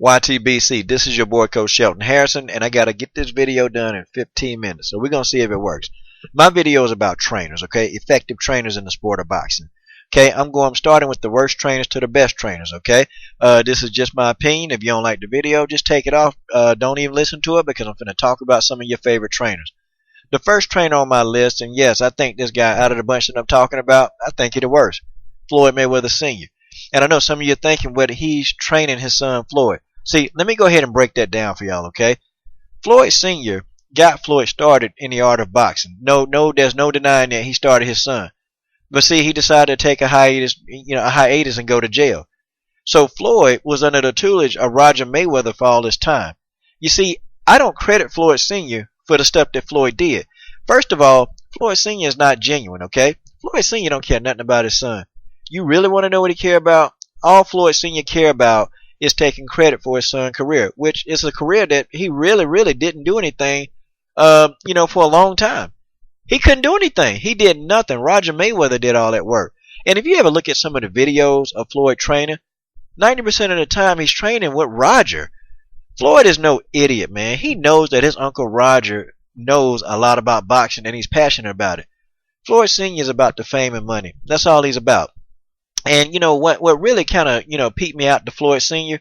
YTBC, this is your boy Coach Shelton Harrison, and I got to get this video done in 15 minutes. So we're going to see if it works. My video is about trainers, okay? Effective trainers in the sport of boxing. Okay, I'm starting with the worst trainers to the best trainers, okay? This is just my opinion. If you don't like the video, just take it off. Don't even listen to it because I'm going to talk about some of your favorite trainers. The first trainer on my list, and yes, I think this guy out of the bunch that I'm talking about, I think he's the worst. Floyd Mayweather Sr. And I know some of you are thinking whether he's training his son Floyd. See, let me go ahead and break that down for y'all, okay? Floyd Sr. got Floyd started in the art of boxing. No, there's no denying that he started his son. But see, he decided to take a hiatus and go to jail. So Floyd was under the tutelage of Roger Mayweather for all this time. You see, I don't credit Floyd Sr. for the stuff that Floyd did. First of all, Floyd Sr. is not genuine, okay? Floyd Sr. don't care nothing about his son. You really want to know what he care about? All Floyd Sr. care about is taking credit for his son's career, which is a career that he really didn't do anything, for a long time. He couldn't do anything. He did nothing. Roger Mayweather did all that work. And if you ever look at some of the videos of Floyd training, 90% of the time he's training with Roger. Floyd is no idiot, man. He knows that his uncle Roger knows a lot about boxing and he's passionate about it. Floyd Sr. is about the fame and money. That's all he's about. And what really kind of peeped me out to Floyd Sr.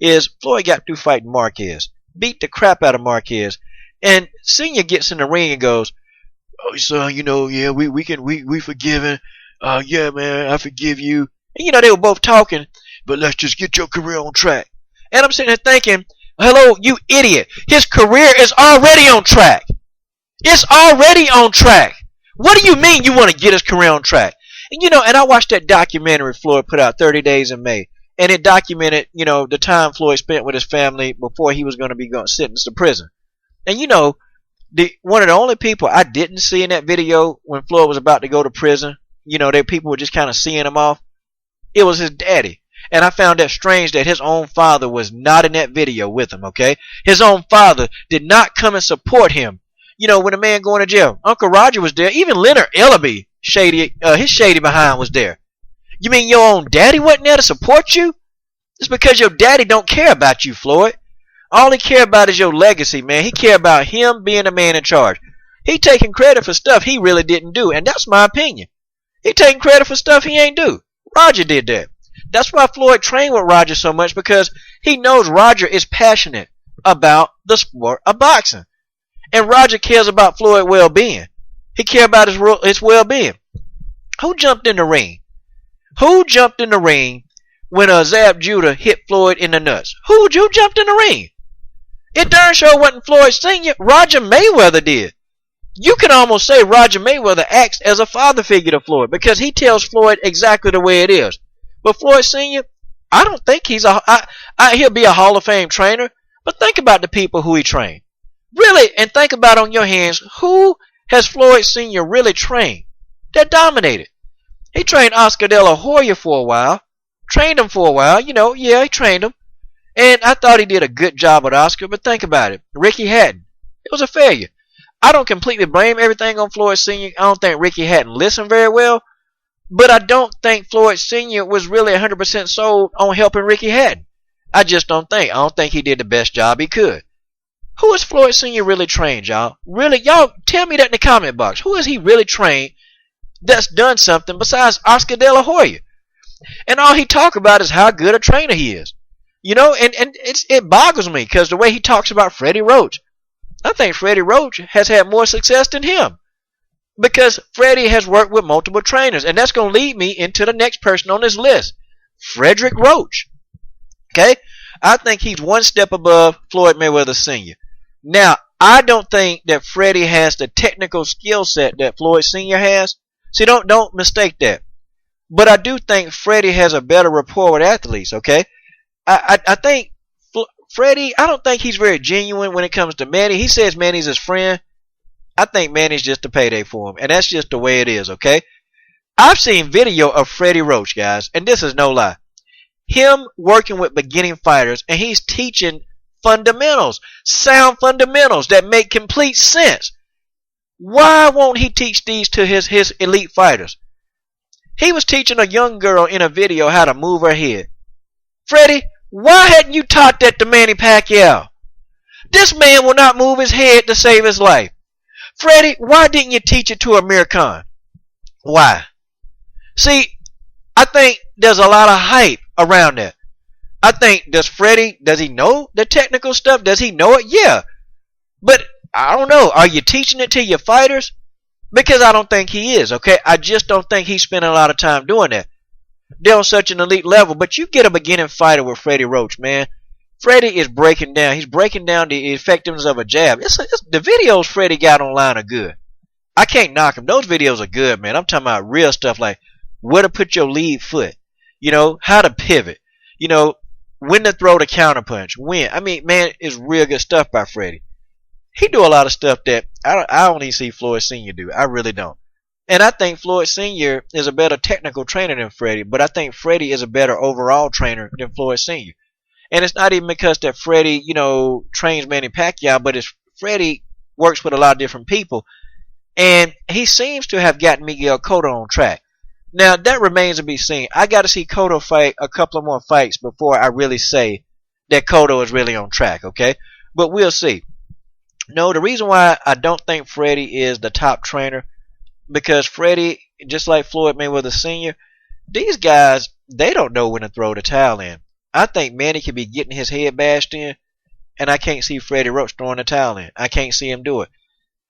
is Floyd got through fighting Marquez, beat the crap out of Marquez, and Sr. gets in the ring and goes, "Oh son, yeah, we forgiven. Yeah, man, I forgive you." And they were both talking, but let's just get your career on track. And I'm sitting there thinking, hello, you idiot. His career is already on track. It's already on track. What do you mean you want to get his career on track? And I watched that documentary Floyd put out, 30 Days in May, and it documented, the time Floyd spent with his family before he was going to be sentenced to prison. And one of the only people I didn't see in that video when Floyd was about to go to prison, that people were just kind of seeing him off, it was his daddy. And I found that strange that his own father was not in that video with him, okay? His own father did not come and support him. When a man going to jail, Uncle Roger was there. Even Leonard Ellaby, his shady behind was there. You mean your own daddy wasn't there to support you? It's because your daddy don't care about you, Floyd. All he care about is your legacy, man. He care about him being the man in charge. He taking credit for stuff he really didn't do, and that's my opinion. He taking credit for stuff he ain't do. Roger did that. That's why Floyd trained with Roger so much, because he knows Roger is passionate about the sport of boxing. And Roger cares about Floyd's well-being. He cares about his well-being. Who jumped in the ring? Who jumped in the ring when Zab Judah hit Floyd in the nuts? Who jumped in the ring? It darn sure wasn't Floyd Sr. Roger Mayweather did. You can almost say Roger Mayweather acts as a father figure to Floyd because he tells Floyd exactly the way it is. But Floyd Sr., I don't think he'll be a Hall of Fame trainer. But think about the people who he trained. Really, and think about on your hands, who has Floyd Sr. really trained that dominated? He trained Oscar De La Hoya for a while. Trained him for a while. Yeah, he trained him. And I thought he did a good job with Oscar, but think about it. Ricky Hatton. It was a failure. I don't completely blame everything on Floyd Sr. I don't think Ricky Hatton listened very well. But I don't think Floyd Sr. was really 100% sold on helping Ricky Hatton. I just don't think. I don't think he did the best job he could. Who is Floyd Sr. really trained, y'all? Really? Y'all tell me that in the comment box. Who is he really trained that's done something besides Oscar De La Hoya? And all he talk about is how good a trainer he is. And it boggles me because the way he talks about Freddie Roach. I think Freddie Roach has had more success than him. Because Freddie has worked with multiple trainers. And that's going to lead me into the next person on this list. Frederick Roach. Okay? I think he's one step above Floyd Mayweather Sr. Now, I don't think that Freddie has the technical skill set that Floyd Sr. has. See, don't mistake that. But I do think Freddie has a better rapport with athletes, okay? I think Freddie, I don't think he's very genuine when it comes to Manny. He says Manny's his friend. I think Manny's just a payday for him. And that's just the way it is, okay? I've seen video of Freddie Roach, guys, and this is no lie. Him working with beginning fighters, and he's teaching fundamentals, sound fundamentals that make complete sense. Why won't he teach these to his elite fighters? He was teaching a young girl in a video how to move her head. Freddie, Why hadn't you taught that to Manny Pacquiao? This man will not move his head to save his life. Freddie, why didn't you teach it to Amir Khan? Why? See, I think there's a lot of hype around that. I think, does he know the technical stuff? Does he know it? Yeah. But I don't know. Are you teaching it to your fighters? Because I don't think he is, okay? I just don't think he's spending a lot of time doing that. They're on such an elite level. But you get a beginning fighter with Freddie Roach, man. Freddie is breaking down. He's breaking down the effectiveness of a jab. The videos Freddie got online are good. I can't knock him. Those videos are good, man. I'm talking about real stuff like where to put your lead foot. You know, how to pivot. You know, when to throw the counterpunch. When. I mean, man, it's real good stuff by Freddie. He do a lot of stuff that I don't even see Floyd Sr. do. I really don't. And I think Floyd Sr. is a better technical trainer than Freddie. But I think Freddie is a better overall trainer than Floyd Sr. And it's not even because that Freddie, you know, trains Manny Pacquiao, but it's Freddie works with a lot of different people. And he seems to have gotten Miguel Cotto on track. Now, that remains to be seen. I got to see Cotto fight a couple of more fights before I really say that Cotto is really on track, okay? But we'll see. No, the reason why I don't think Freddie is the top trainer, because Freddie, just like Floyd Mayweather Sr., these guys, they don't know when to throw the towel in. I think Manny could be getting his head bashed in, and I can't see Freddie Roach throwing the towel in. I can't see him do it.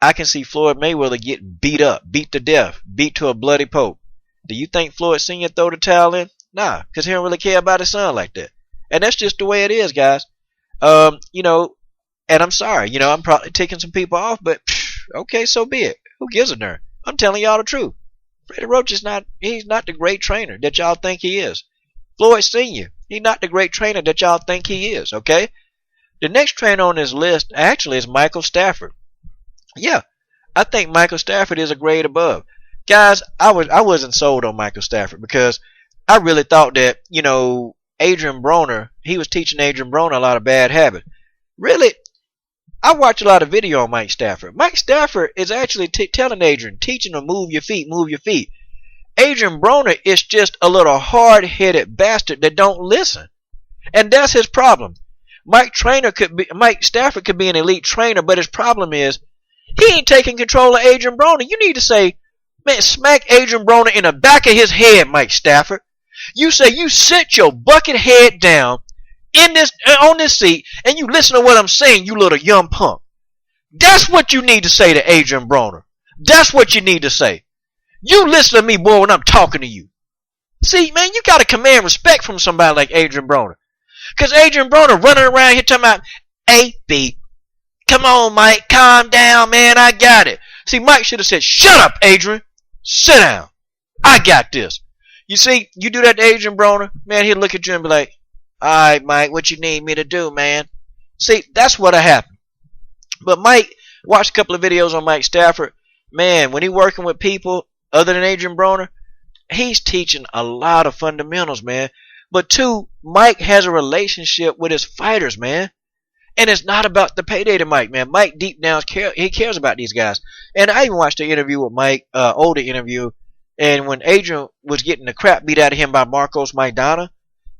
I can see Floyd Mayweather get beat up, beat to death, beat to a bloody pulp. Do you think Floyd Sr. throw the towel in? Nah, because he don't really care about his son like that. And that's just the way it is, guys. You know, and I'm sorry, you know, I'm probably taking some people off, but okay, so be it. Who gives a darn? I'm telling y'all the truth. Freddie Roach is he's not the great trainer that y'all think he is. Floyd Sr., he's not the great trainer that y'all think he is, okay? The next trainer on this list actually is Michael Stafford. Yeah, I think Michael Stafford is a grade above. Guys, I wasn't sold on Michael Stafford because I really thought that, you know, Adrian Broner, he was teaching Adrian Broner a lot of bad habits. Really, I watch a lot of video on Mike Stafford. Mike Stafford is actually telling Adrian, teaching him move your feet, move your feet. Adrian Broner is just a little hard-headed bastard that don't listen. And that's his problem. Mike Stafford could be an elite trainer, but his problem is he ain't taking control of Adrian Broner. You need to say, man, smack Adrian Broner in the back of his head, Mike Stafford. You say you sit your bucket head down on this seat and you listen to what I'm saying, you little young punk. That's what you need to say to Adrian Broner. That's what you need to say. You listen to me, boy, when I'm talking to you. See, man, you got to command respect from somebody like Adrian Broner. Because Adrian Broner running around here talking about, A.B., come on, Mike, calm down, man, I got it. See, Mike should have said, shut up, Adrian. Sit down. I got this. You see, you do that to Adrian Broner, man, he'll look at you and be like, all right, Mike, what you need me to do, man? See, that's what'll happen. But Mike, watched a couple of videos on Mike Stafford. Man, when he working with people other than Adrian Broner, he's teaching a lot of fundamentals, man. But two, Mike has a relationship with his fighters, man. And it's not about the payday to Mike, man. Mike deep down, he cares about these guys. And I even watched an interview with Mike, older interview. And when Adrian was getting the crap beat out of him by Marcos Maidana,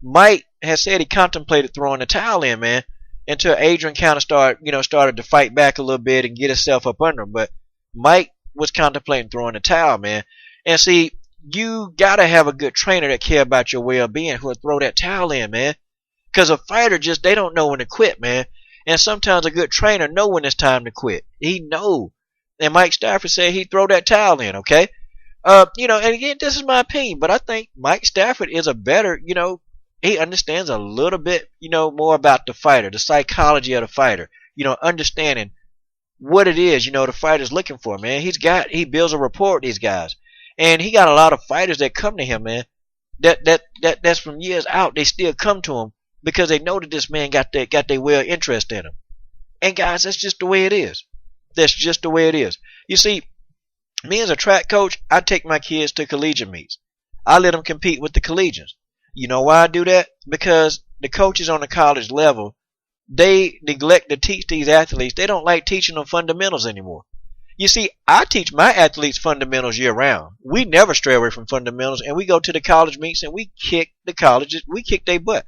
Mike has said he contemplated throwing the towel in, man, until Adrian kind of started to fight back a little bit and get himself up under him. But Mike was contemplating throwing the towel, man. And see, you gotta have a good trainer that care about your well-being who will throw that towel in, man. Because a fighter they don't know when to quit, man. And sometimes a good trainer know when it's time to quit. He know. And Mike Stafford said he'd throw that towel in, okay? You know, and again, this is my opinion, but I think Mike Stafford is a better, you know, he understands a little bit, you know, more about the fighter, the psychology of the fighter, you know, understanding what it is, you know, the fighter's looking for, man. He builds a rapport with these guys. And he got a lot of fighters that come to him, man. That's from years out. They still come to him because they know that this man got their real interest in him. And guys, that's just the way it is. That's just the way it is. You see, me as a track coach, I take my kids to collegiate meets. I let them compete with the collegians. You know why I do that? Because the coaches on the college level, they neglect to teach these athletes. They don't like teaching them fundamentals anymore. You see, I teach my athletes fundamentals year round. We never stray away from fundamentals, and we go to the college meets and we kick the colleges. We kick their butt.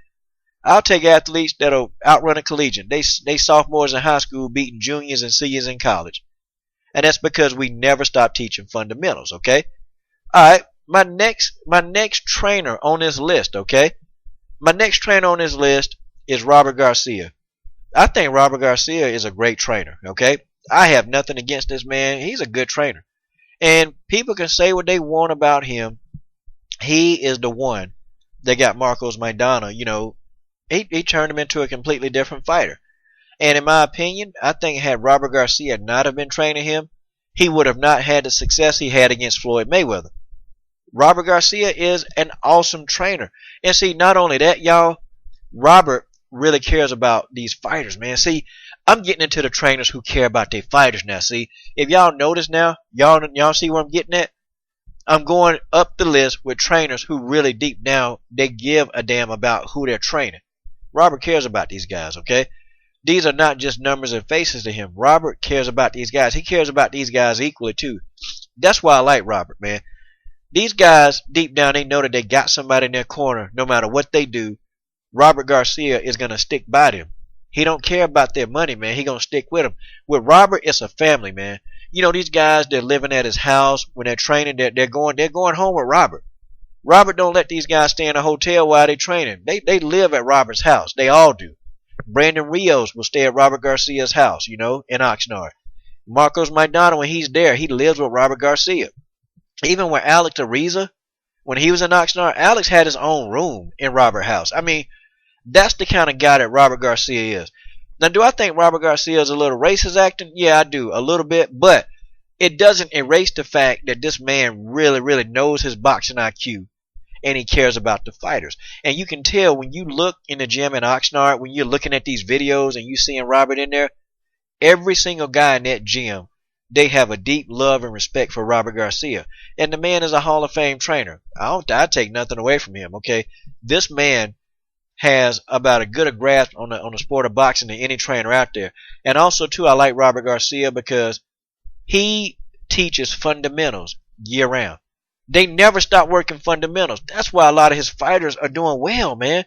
I'll take athletes that'll outrun a collegiate. They sophomores in high school beating juniors and seniors in college. And that's because we never stop teaching fundamentals, okay? Alright, my next trainer on this list, okay? My next trainer on this list is Robert Garcia. I think Robert Garcia is a great trainer, okay? I have nothing against this man. He's a good trainer. And people can say what they want about him. He is the one that got Marcos Maidana, he turned him into a completely different fighter. And in my opinion, I think had Robert Garcia not have been training him, he would have not had the success he had against Floyd Mayweather. Robert Garcia is an awesome trainer. And see, not only that, y'all, Robert really cares about these fighters, man. See, I'm getting into the trainers who care about their fighters now. See, if y'all notice now, y'all see where I'm getting at? I'm going up the list with trainers who really deep down, they give a damn about who they're training. Robert cares about these guys, okay? These are not just numbers and faces to him. Robert cares about these guys. He cares about these guys equally too. That's why I like Robert, man. These guys, deep down, they know that they got somebody in their corner. No matter what they do, Robert Garcia is going to stick by them. He don't care about their money, man. He going to stick with them. With Robert, it's a family, man. These guys, they're living at his house. When they're training, they're going home with Robert. Robert don't let these guys stay in a hotel while they're training. They live at Robert's house. They all do. Brandon Rios will stay at Robert Garcia's house, in Oxnard. Marcos Maidana, when he's there, he lives with Robert Garcia. Even with Alex Ariza, when he was in Oxnard, Alex had his own room in Robert's house. I mean, that's the kind of guy that Robert Garcia is. Now, do I think Robert Garcia is a little racist acting? Yeah, I do, a little bit, but it doesn't erase the fact that this man really, really knows his boxing IQ and he cares about the fighters. And you can tell when you look in the gym in Oxnard, when you're looking at these videos and you seeing Robert in there, every single guy in that gym, they have a deep love and respect for Robert Garcia. And the man is a Hall of Fame trainer. I take nothing away from him, okay? This man has about as good a grasp on the sport of boxing than any trainer out there. And also, too, I like Robert Garcia because he teaches fundamentals year round. They never stop working fundamentals. That's why a lot of his fighters are doing well, man.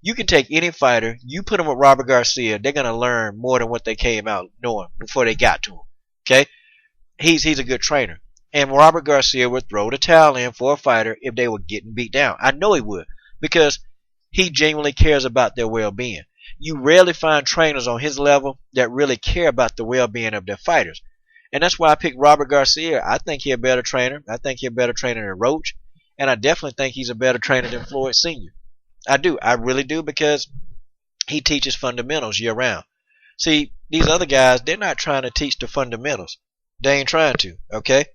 You can take any fighter, you put them with Robert Garcia, they're going to learn more than what they came out knowing before they got to him. Okay? He's a good trainer. And Robert Garcia would throw the towel in for a fighter if they were getting beat down. I know he would because he genuinely cares about their well-being. You rarely find trainers on his level that really care about the well-being of their fighters. And that's why I picked Robert Garcia. I think he's a better trainer. I think he's a better trainer than Roach. And I definitely think he's a better trainer than Floyd Sr. I do. I really do because he teaches fundamentals year round. See, these other guys, they're not trying to teach the fundamentals. They ain't trying to, okay?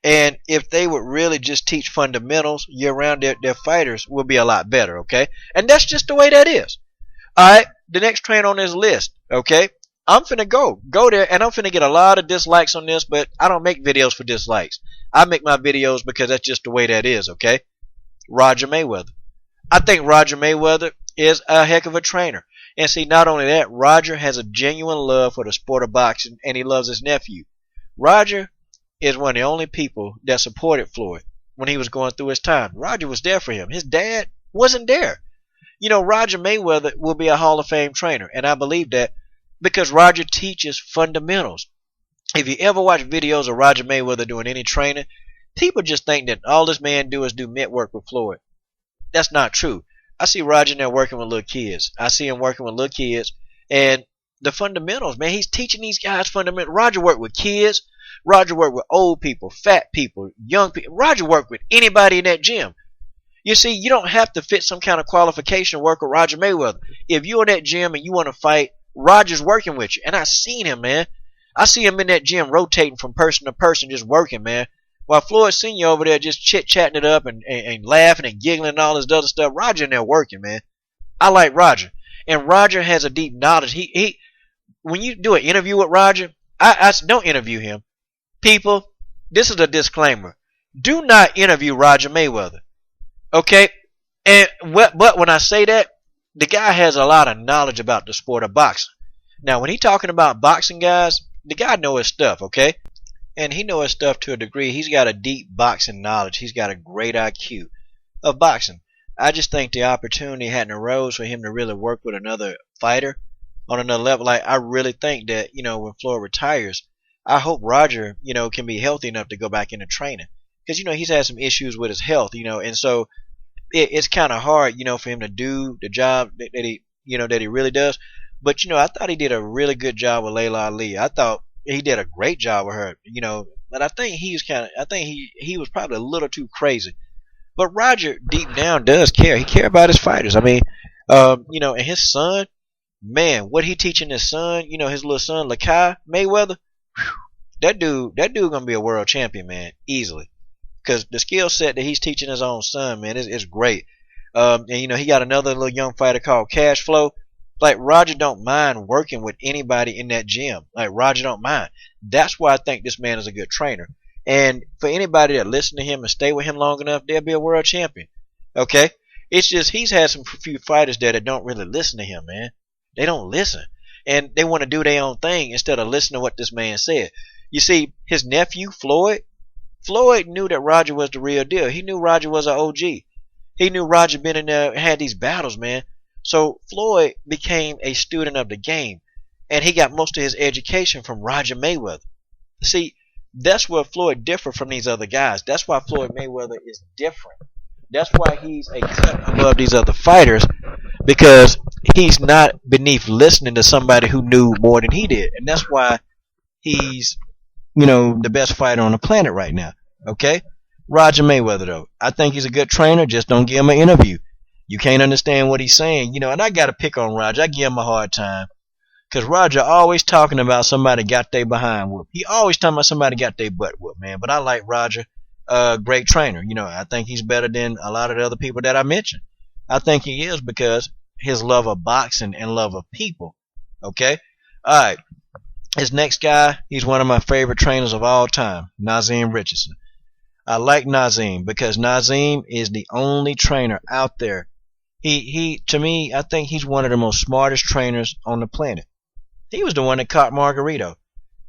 And if they would really just teach fundamentals year round, their fighters will be a lot better, okay? And that's just the way that is. Alright, the next trainer on this list, okay? I'm finna go there, and I'm finna get a lot of dislikes on this, but I don't make videos for dislikes. I make my videos because that's just the way that is, okay? Roger Mayweather. I think Roger Mayweather is a heck of a trainer. And see, not only that, Roger has a genuine love for the sport of boxing, and he loves his nephew. Roger is one of the only people that supported Floyd when he was going through his time. Roger was there for him. His dad wasn't there. Roger Mayweather will be a Hall of Fame trainer, and I believe that because Roger teaches fundamentals. If you ever watch videos of Roger Mayweather doing any training, people just think that all this man do is do mitt work with Floyd. That's not true. I see Roger now working with little kids. I see him working with little kids, and the fundamentals, man, he's teaching these guys fundamentals. Roger worked with kids. Roger worked with old people, fat people, young people. Roger worked with anybody in that gym. You see, you don't have to fit some kind of qualification to work with Roger Mayweather. If you're in that gym and you want to fight, Roger's working with you. And I seen him, man. I see him in that gym rotating from person to person, just working, man. While Floyd Sr. over there just chit-chatting it up and laughing and giggling and all this other stuff, Roger in there working, man. I like Roger. And Roger has a deep knowledge. He when you do an interview with Roger, I don't interview him. People, this is a disclaimer. Do not interview Roger Mayweather. Okay? But when I say that, the guy has a lot of knowledge about the sport of boxing. Now, when he's talking about boxing, guys, the guy knows his stuff, okay? And he knows his stuff to a degree. He's got a deep boxing knowledge. He's got a great IQ of boxing. I just think the opportunity hadn't arose for him to really work with another fighter on another level. Like I really think that when Floyd retires, I hope Roger can be healthy enough to go back into training because he's had some issues with his health, and so it's kind of hard, for him to do the job that he really does. But I thought he did a really good job with Layla Ali. I thought he did a great job with her, But I think I think he was probably a little too crazy. But Roger deep down does care. He cares about his fighters. I mean, and his son, man, what he teaching his son, his little son, Lakai Mayweather, that dude gonna be a world champion, man, easily. Because the skill set that he's teaching his own son, man, is great. And he got another little young fighter called Cash Flow. Like Roger don't mind working with anybody in that gym. Like Roger don't mind. That's why I think this man is a good trainer. And for anybody that listen to him and stay with him long enough, they'll be a world champion. Okay? It's just he's had some few fighters there that don't really listen to him, man. They don't listen. And they want to do their own thing instead of listening to what this man said. You see, his nephew, Floyd knew that Roger was the real deal. He knew Roger was an OG. He knew Roger been in there and had these battles, man. So Floyd became a student of the game. And he got most of his education from Roger Mayweather. See, that's where Floyd differed from these other guys. That's why Floyd Mayweather is different. That's why he's a cut above these other fighters, because he's not beneath listening to somebody who knew more than he did. And that's why he's, the best fighter on the planet right now. Okay? Roger Mayweather, though. I think he's a good trainer. Just don't give him an interview. You can't understand what he's saying. And I got to pick on Roger. I give him a hard time. Because Roger always talking about somebody got their behind whooped. He always talking about somebody got their butt whooped, man. But I like Roger. Great trainer. I think he's better than a lot of the other people that I mentioned. I think he is because his love of boxing and love of people. Okay? All right. His next guy, he's one of my favorite trainers of all time, Nasser Richardson. I like Nasser because Nasser is the only trainer out there. To me, I think he's one of the most smartest trainers on the planet. He was the one that caught Margarito.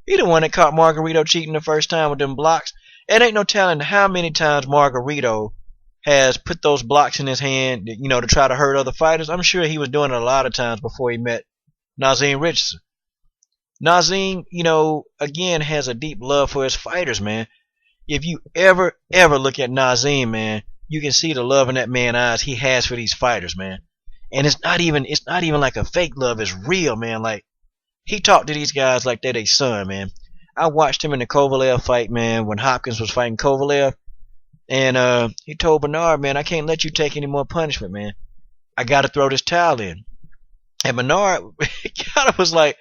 He the one that caught Margarito cheating the first time with them blocks. It ain't no telling how many times Margarito has put those blocks in his hand, to try to hurt other fighters. I'm sure he was doing it a lot of times before he met Nasser Richardson. Nasser, again, has a deep love for his fighters, man. If you ever look at Nasser, man, you can see the love in that man's eyes he has for these fighters, man. And it's not even like a fake love. It's real, man. Like, he talked to these guys like they're their son, man. I watched him in the Kovalev fight, man, when Hopkins was fighting Kovalev. And he told Bernard, man, I can't let you take any more punishment, man. I got to throw this towel in. And Bernard kind of was like,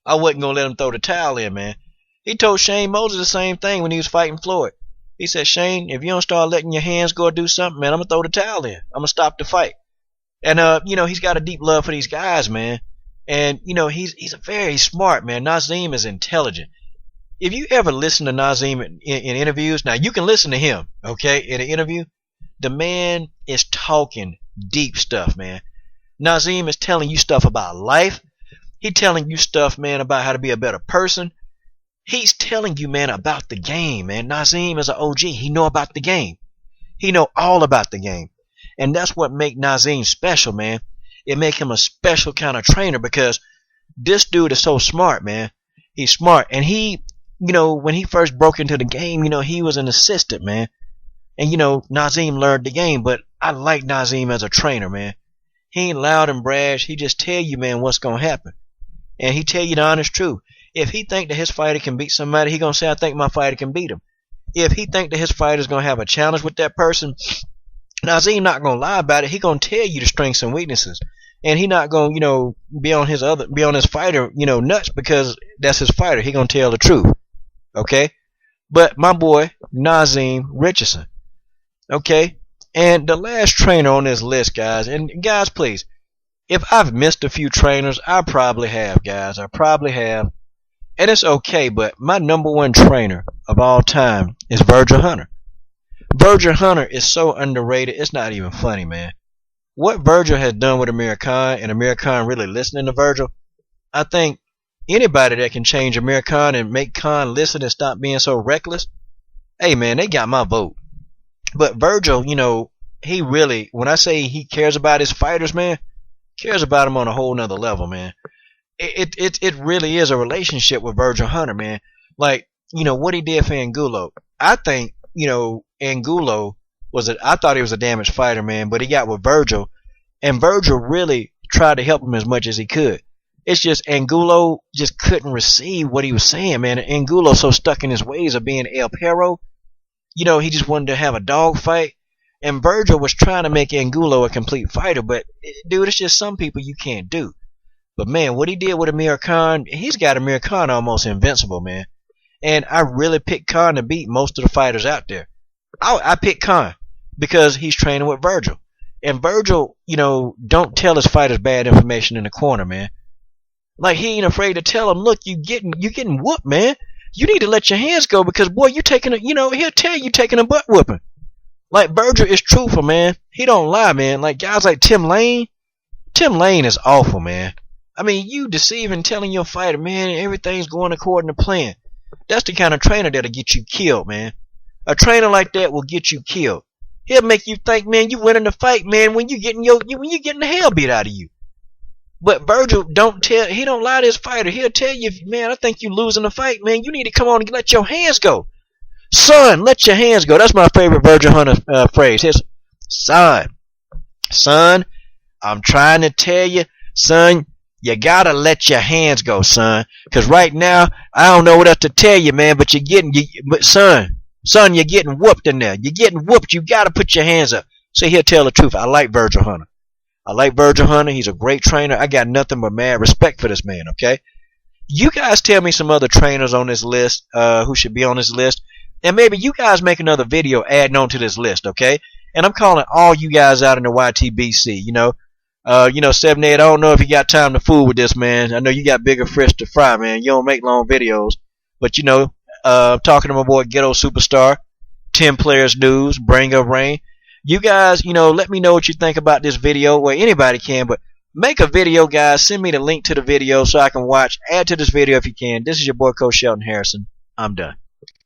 I wasn't going to let him throw the towel in, man. He told Shane Moses the same thing when he was fighting Floyd. He said, Shane, if you don't start letting your hands go or do something, man, I'm going to throw the towel in. I'm going to stop the fight. And, he's got a deep love for these guys, man. And, he's very smart, man. Nasser is intelligent. If you ever listen to Nasser in interviews, now you can listen to him, okay, in an interview. The man is talking deep stuff, man. Nasser is telling you stuff about life. He's telling you stuff, man, about how to be a better person. He's telling you, man, about the game, man. Nasser is an OG. He know about the game. He know all about the game. And that's what make Nasser special, man. It make him a special kind of trainer because this dude is so smart, man. He's smart. And he, when he first broke into the game, he was an assistant, man. And, Nasser learned the game. But I like Nasser as a trainer, man. He ain't loud and brash. He just tell you, man, what's going to happen. And he tell you the honest truth. If he think that his fighter can beat somebody, he going to say, I think my fighter can beat him. If he think that his fighter's going to have a challenge with that person, Nasser not going to lie about it. He going to tell you the strengths and weaknesses. And he not going to, be on his fighter, nuts because that's his fighter. He going to tell the truth. Okay? But my boy, Nasser Richardson. Okay? And the last trainer on this list, guys, and guys, please, if I've missed a few trainers, I probably have, guys. I probably have. And it's okay, but my number one trainer of all time is Virgil Hunter. Virgil Hunter is so underrated, it's not even funny, man. What Virgil has done with Amir Khan, and Amir Khan really listening to Virgil, I think anybody that can change Amir Khan and make Khan listen and stop being so reckless, hey, man, they got my vote. But Virgil, he really, when I say he cares about his fighters, man, cares about them on a whole nother level, man. It really is a relationship with Virgil Hunter, man. Like, what he did for Angulo. I think, Angulo I thought he was a damaged fighter, man, but he got with Virgil, and Virgil really tried to help him as much as he could. It's just Angulo just couldn't receive what he was saying, man. Angulo so stuck in his ways of being El Perro, he just wanted to have a dog fight. And Virgil was trying to make Angulo a complete fighter, but dude, it's just some people you can't do. But man, what he did with Amir Khan, he's got Amir Khan almost invincible, man. And I really picked Khan to beat most of the fighters out there. I picked Khan because he's training with Virgil. And Virgil, don't tell his fighters bad information in the corner, man. Like, he ain't afraid to tell them, look, you getting whooped, man. You need to let your hands go because, boy, you taking he'll tell you taking a butt whooping. Like, Virgil is truthful, man. He don't lie, man. Like, guys like Tim Lane is awful, man. I mean, you deceiving, telling your fighter, man, everything's going according to plan. That's the kind of trainer that'll get you killed, man. A trainer like that will get you killed. He'll make you think, man, you winning the fight, man, when you getting the hell beat out of you. But Virgil he don't lie to his fighter. He'll tell you, man, I think you losing the fight, man. You need to come on and let your hands go. Son, let your hands go. That's my favorite Virgil Hunter phrase. His son, I'm trying to tell you, son, you gotta let your hands go, son. Cause right now, I don't know what else to tell you, man. But son, you're getting whooped in there. You're getting whooped. You gotta put your hands up. So he'll tell the truth. I like Virgil Hunter. He's a great trainer. I got nothing but mad respect for this man. Okay, you guys tell me some other trainers on this list who should be on this list. And maybe you guys make another video adding on to this list, okay? And I'm calling all you guys out in the YTBC, 78, I don't know if you got time to fool with this, man. I know you got bigger fish to fry, man. You don't make long videos. But, talking to my boy Ghetto Superstar, 10 Players News, Bring Up Rain. You guys, let me know what you think about this video. Well, anybody can, but make a video, guys. Send me the link to the video so I can watch. Add to this video if you can. This is your boy, Coach Shelton Harrison. I'm done.